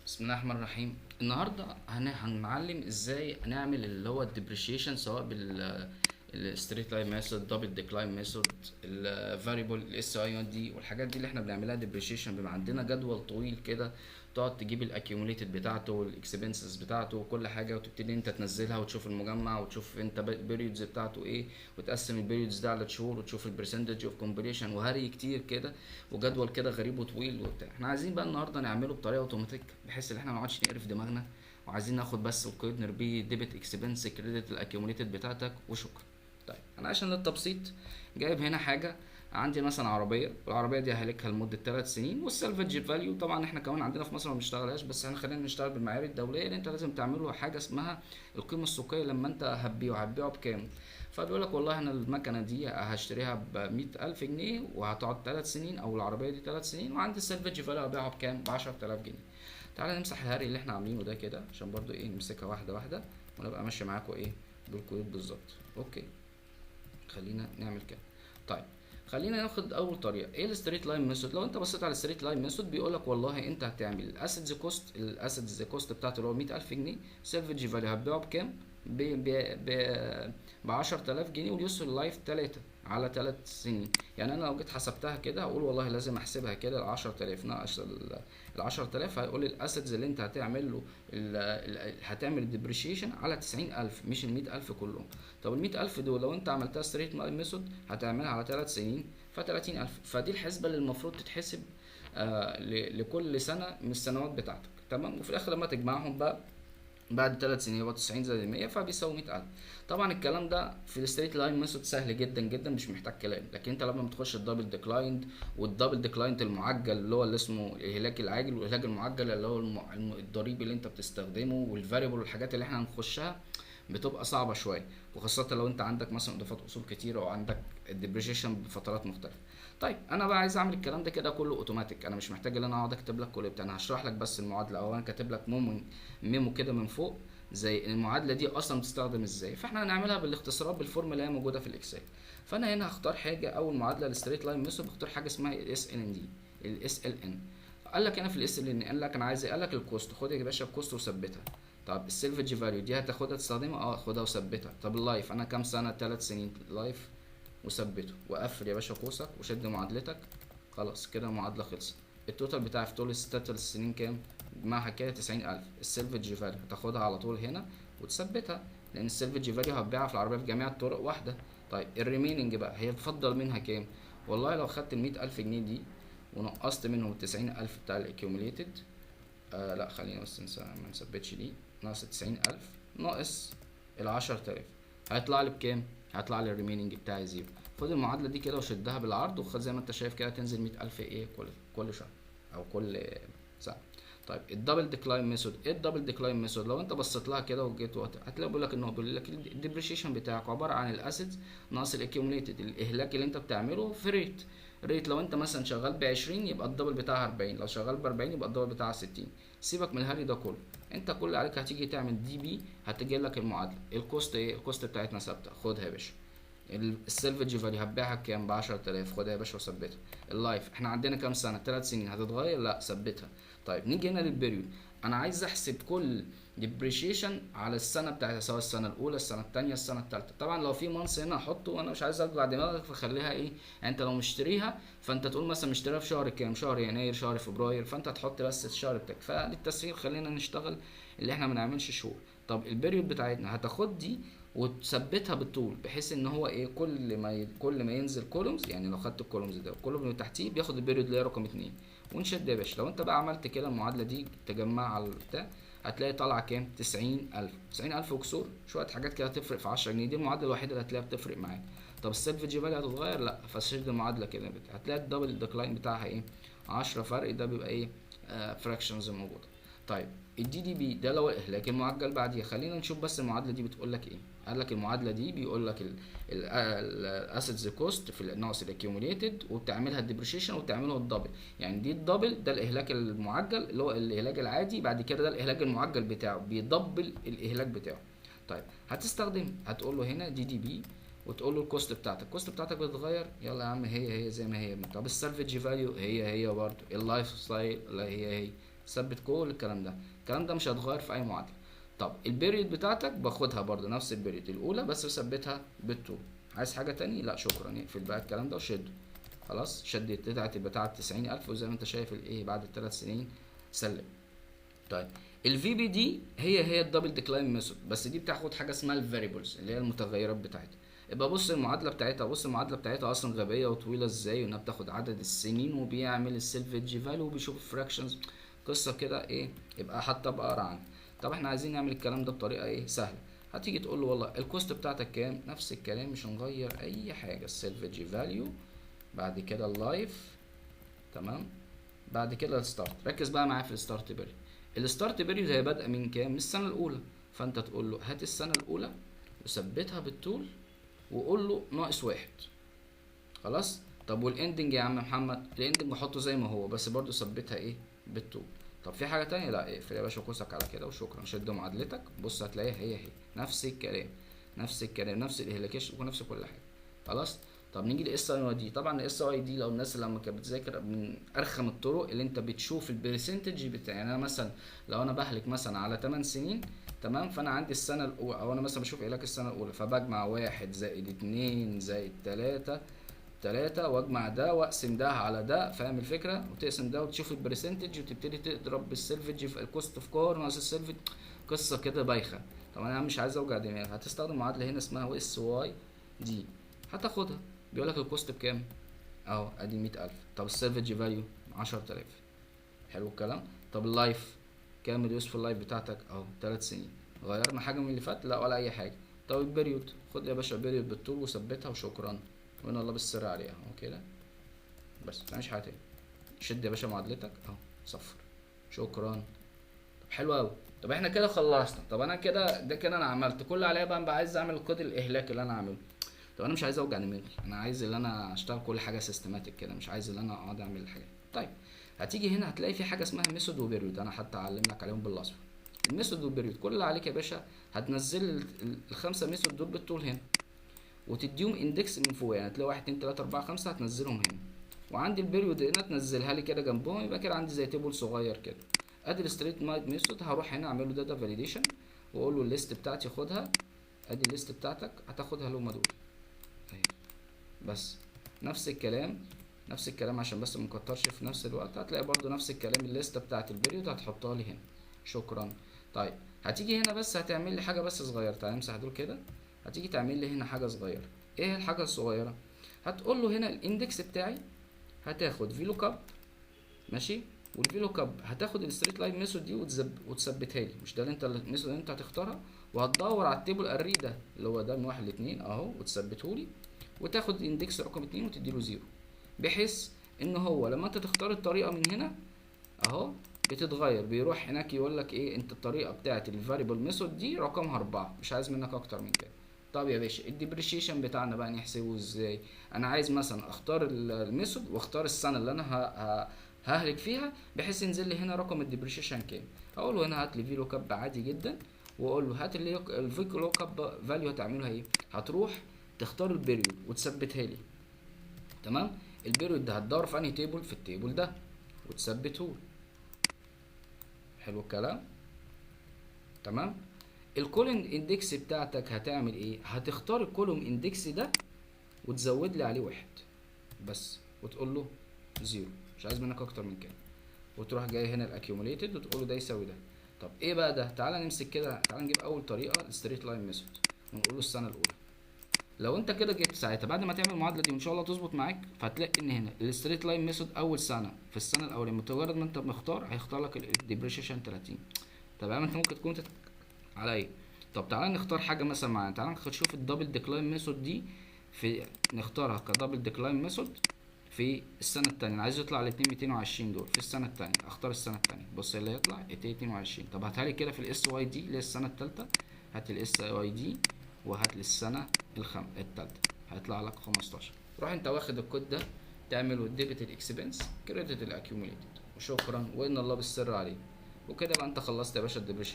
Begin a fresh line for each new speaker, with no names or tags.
بسم الله الرحمن الرحيم. النهارده هنعلم ازاي نعمل اللي هو الديبريشيشن، سواء بال الستريت لاين ميثود، دبل ديكلاين ميثود، الفاريبل الاس اي ان دي، والحاجات دي اللي احنا بنعملها ديبريشيشن. بيبقى عندنا جدول طويل كده، تقعد تجيب الاكيوميليتد بتاعته والاكسبنسز بتاعته وكل حاجه، وتبتدي انت تنزلها وتشوف المجمع وتشوف انت البيريودز بتاعته ايه، وتقسم البيريودز ده على شهور وتشوف البرسنتج اوف كومبليشن وهري كتير كده، وجدول كده غريب وطويل وبتاع. احنا عايزين بقى النهارده نعمله بطريقه اوتوماتيك، بحيث ان احنا ما نقعدش نقرف دماغنا، وعايزين ناخد بس القيد نربيه ديبت اكسبنس كريدت الاكيوميليتد بتاعتك وشكرا. طيب انا عشان للتبسيط جايب هنا حاجه، عندي مثلا عربيه، والعربيه دي ههلكها لمده 3 سنين، والسالفج فاليو طبعا احنا كمان عندنا في مصر ما بنشتغلهاش، بس احنا خلينا نشتغل بالمعايير الدوليه، اللي انت لازم تعمله حاجه اسمها القيمه السوقيه لما انت هتبيعه بكام. فبيقول لك والله انا المكنه دي هشتريها ب 100,000 جنيه، وهتقعد 3 سنين، او العربيه دي 3 سنين، وعندي السالفج فاليو هبيعها بكام؟ ب 10,000 جنيه. تعالى نمسح الهري اللي احنا عاملينه ده كده، عشان برضو ايه نمسكها واحده واحده، ونبقى ماشي معاكم ايه بالكود بالظبط. اوكي، خلينا نعمل كده. طيب خلينا ناخد اول طريقه، ايه الستريت لاين ميثود. لو انت بصيت على الستريت لاين ميثود بيقول لك والله انت هتعمل الاسيدز كوست بتاعته اللي هو 100,000 جنيه، سيلفج فاليو هتبيعه بكام؟ ب 10,000 جنيه، واليوسفول لايف 3 على 3 سنين. يعني انا لو جيت حسبتها كده هقول والله لازم احسبها كده، ال 10,000 ناقص ال 10,000 هيقول الاسيدز اللي انت هتعمل له هتعمل الديبريشيشن على 90,000، مش ال 100,000 كلهم. طب ال 100,000 دول لو انت عملتها ستريت لاين ميثود هتعملها على 3 سنين، ف 30,000. فدي الحسبة اللي المفروض تتحسب لكل سنة من السنوات بتاعتك، تمام. وفي الآخر لما تجمعهم بقى بعد 3 سنين يبقى 90 زائد 100 فبيساوي 100,000. طبعا الكلام ده في الستريت لاين ميثود سهل جدا جدا، مش محتاج كلام. لكن انت لما بتخش الدبل ديكلايند، والدبل ديكلايند المعجل اللي هو اللي اسمه الهلاك العاجل، والهلاك المعجل اللي هو الضريبي اللي انت بتستخدمه، والفاريبل والحاجات اللي احنا هنخشها، بتبقى صعبة شوية، وخاصة لو انت عندك مثلا اضافات اصول كتير، او عندك الديبريشيشن بفترات مختلفة. طيب انا بقى عايز اعمل الكلام ده كده كله اوتوماتيك، انا مش محتاج ان انا اقعد اكتب لك كل بتاع، انا هشرح لك بس المعادلة، او انا كاتب لك ميمو كده من فوق زي المعادله دي اصلا بتستخدم ازاي. فاحنا هنعملها بالاختصارات بالفورمولا اللي هي موجوده في الاكسل. فانا هنا هختار حاجه، اول معادله الستريت لاين ميثود بختار حاجه اسمها الاس ان دي، الاس ال ان. قال لك هنا في الاس ال ان، قال لك انا عايز ايه؟ قال لك الكوست، خد يا باشا الكوست وثبتها. طب السيلفج فاليو دي هتاخدها تستخدمها؟ اه خدها وثبتها. طب اللايف انا كام سنه؟ 3 سنين لايف، وثبته وقفل يا باشا قوسك وشد معادلتك. خلاص كده المعادله خلصت. التوتال بتاعي في طول السنين كام؟ معاها كده 90,000. السيلفج فاليو هتاخدها على طول هنا وتثبتها، لان السيلفج فاليو هتبيعها في العربيه في جميع الطرق واحده. طيب الريميننج بقى هي تفضل منها كام؟ والله لو خدت ال 100,000 جنيه دي ونقصت منهم ال 90,000 بتاع الاكيوميليتد، لا خلينا بس ما نثبتش دي، ناقص 90,000 ناقص ال 10,000 هيطلع لي بكام؟ هيطلع لي الريميننج بتاعي زيرو. خد المعادله دي كده وشدها بالعرض، وخد زي ما انت شايف كده تنزل 100,000 ايه كل شهر، او كل سنه. طيب الدبل ديكلاين ميثود، ايه الدبل ديكلاين ميثود؟ لو انت بصيت لها كده وجيت هتلاقي بيقول لك ان هو بيقول لك الديبريشيشن بتاعك عباره عن الاسيدز ناقص الاكيوميليتد، الاهلاك اللي انت بتعمله في ريت. لو انت مثلا شغال ب 20 يبقى الدبل بتاعها 40، لو شغال ب 40 يبقى الدبل بتاعها 60. سيبك من الهري ده كله، انت كل اللي عليك هتيجي تعمل دي بي، هتجي لك المعادله. الكوست ايه؟ الكوست بتاعتنا ثابته، خدها يا باشا. السيلفج فاليو هتبيعها بكام؟ ب 10,000، خدها يا باشا وثبتها. اللايف احنا عندنا كام سنه؟ 3 سنين، هتتغير؟ لا ثبتها. طيب نيجي هنا للبريود، انا عايز احسب كل ديبريشيشن على السنه بتاعتها، سواء السنه الاولى السنه الثانيه السنه الثالثه. طبعا لو في مانس هنا احطه، وانا مش عايز اطلع دماغك، فخليها ايه، يعني انت لو مشتريها فانت تقول مثلا مشتريها في شهر كام، شهر يناير، شهر فبراير، فانت تحط بس الشهر بتاعك. فللتسهيل خلينا نشتغل اللي احنا ما نعملش شهور. طب البريود بتاعتنا هتاخد دي وتثبتها بالطول، بحيث ان هو ايه، كل ما ينزل كولومز، يعني لو خدت الكولومز ده والكولوم اللي تحتيه بياخد البيريود اللي هي رقم 2، ونشد يا باشا. لو انت بقى عملت كده المعادله دي تجمعها على البتاع، هتلاقي طالعه كام؟ 90,000. 90,000 وكسور، شويه حاجات كده هتفرق في 10 جنيه، دي المعادله الوحيده اللي هتلاقيها بتفرق معاك. طب السيلفج فاليو هتتغير؟ لا. فشد المعادله كده هتلاقي الدبل ديكلاين بتاعها ايه؟ 10 فرق، ده بيبقى ايه؟ فراكشنز موجوده. طيب الدي دي بي ده لو الاهلاك المعجل بعديها. خلينا نشوف بس المعادله دي بتقول لك ايه. قال لك المعادله دي بيقول لك الاسيدز كوست في ناقص الاكيوميليتد، وبتعملها الديبريشيشن وبتعمله الدبل. يعني دي الدبل ده الاهلاك المعجل اللي هو الاهلاك العادي، بعد كده ده الاهلاك المعجل بتاعه بيدبل الاهلاك بتاعه. طيب هتستخدم، هتقول له هنا دي دي بي، وتقول له الكوست بتاعتك بتتغير، يلا يا عم هي زي ما هي. طب السالفج فاليو هي برضه، اللايف ستايل لا هي ثبت كل الكلام ده مش هيتغير في اي معادله. طب البيريود بتاعتك باخدها برضه نفس البيريود الاولى بس بثبتها بالطول. عايز حاجه تاني؟ لا شكرا، اقفل بقى الكلام ده وشده. خلاص شدت بتاعت بتاعت 90,000 وزي ما انت شايف الايه بعد ال3 سنين سلم. طيب الفي بي دي هي الدبل ديكلاين ميثود، بس دي بتاخد حاجه اسمها الفاريبلز اللي هي المتغيرات بتاعتها. يبقى بص المعادله بتاعتها اصلا غبيه وطويله ازاي، وانها بتاخد عدد السنين وبيعمل السيلفج فاليو وبيشوف الفراكشنز، قصه كده ايه. يبقى حتى ابقى اقرا عنها. طب احنا عايزين نعمل الكلام ده بطريقه ايه سهله. هتيجي تقول له والله الكوست بتاعتك كام، نفس الكلام مش هنغير اي حاجه، السيلفج فاليو بعد كده اللايف، تمام، بعد كده الستارت. ركز بقى معايا في الستارت بيريود. الستارت بيريود هي بادئه من كام؟ من السنه الاولى. فانت تقول له هات السنه الاولى وثبتها بالطول وقول له -1. خلاص. طب والاندنج يا عم محمد؟ الاندنج حطه زي ما هو بس برضو ثبتها ايه بالطول. طب في حاجه تانية؟ لا اقفل يا باشا قوسك على كده وشكرا. شد معادلتك بص هتلاقيها هي نفس الكلام نفس الاهلاكيشن ونفس كل حاجه. خلاص. طب نيجي لاس اي دي. طبعا الاس اي دي لو الناس لما كانت بتذاكر من ارخم الطرق اللي انت بتشوف البرسنتج بتاع، يعني انا مثلا لو انا بهلك مثلا على 8 سنين، تمام، فانا عندي السنه الاولى او انا مثلا بشوف اهلاك السنه الاولى فبجمع 1 زائد 2 زائد 3 واجمع ده واقسم ده على ده، فاهم الفكره؟ وتقسم ده وتشوف البرسنتج وتبتدي تضرب بالسلفج في الكوست اوف كار ناقص السلفج، قصه كده بايخه. طب انا مش عايز اوجع دماغي. هتستخدم معادله هنا اسمها اس واي دي، هتاخدها بيقول لك الكوست بكام اهو ادي 100,000. طب السلفج فاليو 10,000. حلو الكلام. طب اللايف كام اليوسفول لايف بتاعتك اهو 3 سنين. غيرنا حاجه من اللي فات؟ لا ولا اي حاجه. طب البريود خد يا باشا البريود بالطول وثبتها وشكرا، وان الله بالسر عليها اهو كده بس، مفيش حاجه تاني. شد يا باشا معادلتك اهو صفر شكرا. طب حلو قوي. طب احنا كده خلصنا. طب انا كده ده كده انا عملت كل اللي عليا بقى عايز اعمل الكود الاهلاك اللي انا عامله. طب انا مش عايز اوجع دماغي، انا عايز اللي انا اشتغل كل حاجه سيستماتيك كده، مش عايز اللي انا اقعد اعمل الحاجات. طيب هتيجي هنا هتلاقي في حاجه اسمها ميثود وبيريود، انا حتى اعلم لك عليهم بالاصفر. الميثود والبيريود كل اللي عليك يا باشا هتنزل الخمسه ميثود دول بالطول هنا وتديهم اندكس من فوق، يعني تلاقي 1 2 3 4 5 هتنزلهم هنا، وعندي البيريود هنا تنزلها لي كده جنبهم، يبقى كده عندي زي تيبل صغير كده. ادي الستريت مايد ميثود هروح هنا اعمل له داتا فاليديشن واقول له الليست بتاعتي خدها، ادي الليست بتاعتك هتاخدها اللي هما دول اهي. بس نفس الكلام عشان بس منكترش في نفس الوقت، هتلاقي برضو نفس الكلام الليسته بتاعت البيريود هتحطها لي هنا شكرا. طيب هتيجي هنا بس هتعمل لي حاجه بس صغيره، تعالى نمسح دول كده. هتيجي تعمل لي هنا حاجه صغيره. ايه الحاجه الصغيره؟ هتقول له هنا الاندكس بتاعي هتاخد فيلو كاب، ماشي، والفيلو كاب هتاخد الستريت لاين ميثود دي وتثبتها لي، مش ده اللي انت الميثود اللي انت هتختارها، وهتدور على التيبل اري ده اللي هو ده من 1 ل 2 اهو وتثبته لي، وتاخد الاندكس رقم 2 وتديله 0، بحيث ان هو لما انت تختار الطريقه من هنا اهو بتتغير، بيروح هناك يقول لك ايه انت الطريقه بتاعت الفاريبل ميثود دي رقمها 4، مش عايز منك اكتر من كده. طب يا باشا الديبريشيشن بتاعنا بقى نحسبه ازاي؟ انا عايز مثلا اختار الميثود واختار السنه اللي انا ههلك فيها بحيث ينزل لي هنا رقم الديبريشيشن كام. اقول له هنا هات لي فيلو كاب عادي جدا، واقول له هات لي الفيلو كاب فاليو هتعملها ايه؟ هتروح تختار البيريود وتثبتها لي، تمام. البيريود ده هتدور في انهي تيبل؟ في التيبل ده وتثبته. حلو الكلام، تمام. الكولوم اندكس بتاعتك هتعمل ايه؟ هتختار الكولوم اندكس ده وتزود لي عليه 1 بس وتقول له 0، مش عايز منك اكتر من كده، وتروح جاي هنا الاكيوميليتد وتقول له ده يساوي ده. طب ايه بقى ده؟ تعالى نمسك كده، تعالى نجيب اول طريقه الستريت لاين ميثود ونقول له السنه الاولى. لو انت كده جبت ساعتها بعد ما تعمل المعادله دي وان شاء الله تظبط معاك، فهتلاقي ان هنا الستريت لاين ميثود اول سنه في السنه الاولانيه مجرد ما انت مختار هيختار لك الديبريشيشن 30. تمام. انت ممكن تكون على ايه؟ طب تعالى نختار حاجه مثلا معانا، تعالى نشوف الدبل ديكلاين ميثود دي في نختارها كدبل ديكلاين ميثود في السنه الثانيه. انا عايز يطلع الاثنين 220 دول في السنه الثانيه، اختار السنه الثانيه. بص اللي هيطلع 22. طب هاتها لي كده في الاس واي دي اللي هي السنه الثالثه، هات الاس واي دي وهات لي السنه الثالثه هيطلع لك 15. روح انت واخد الكود ده تعمله ديبت الاكسبنس كريدت الاكيوميليتد وشكرا، وان الله بالسر عليه. وكده بقى انت خلصت يا باشا الديبريشن.